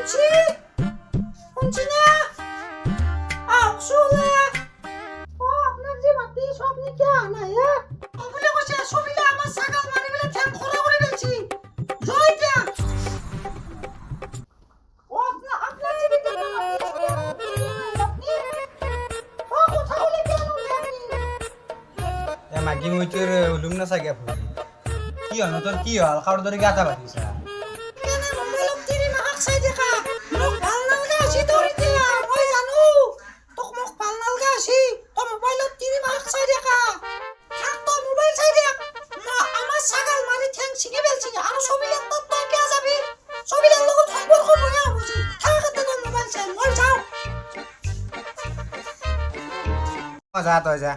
শুনছি শুনছি না শুনলে ও আপনার যে মাটি সব নিকে আনাই বলে বসে ছবিলে আমার ছাগল মারি বলে ঠ্যাং খোলা করে ফেলছি জয় দিয়া ও আপনার যে বিদ্যা ও কথা বলে কেন জানি এ মাগি মই তোর উলুম না সাগা ফুল কি হল তোর কি হল খাওয়ার ধরে গাতা বাতিছা কেন মোবাইলত তিরি মাহাক চাই দেখা মোক ভাল নালগা আছি তোর এতিয়া মই জানো তোক মোক ভাল নালগা আছি তো মোবাইলত তিরি মাহাক চাই দেখা থাক তো মোবাইল চাই দেখ আমার ছাগল মারি ঠ্যাং ছিঙে ফেলছি আর ছবিলের তো তুই কে যাবি ছবিলের লগত সম্পর্ক নয়া বুঝি থাক তো মোবাইল চাই মই যাও যা তো যা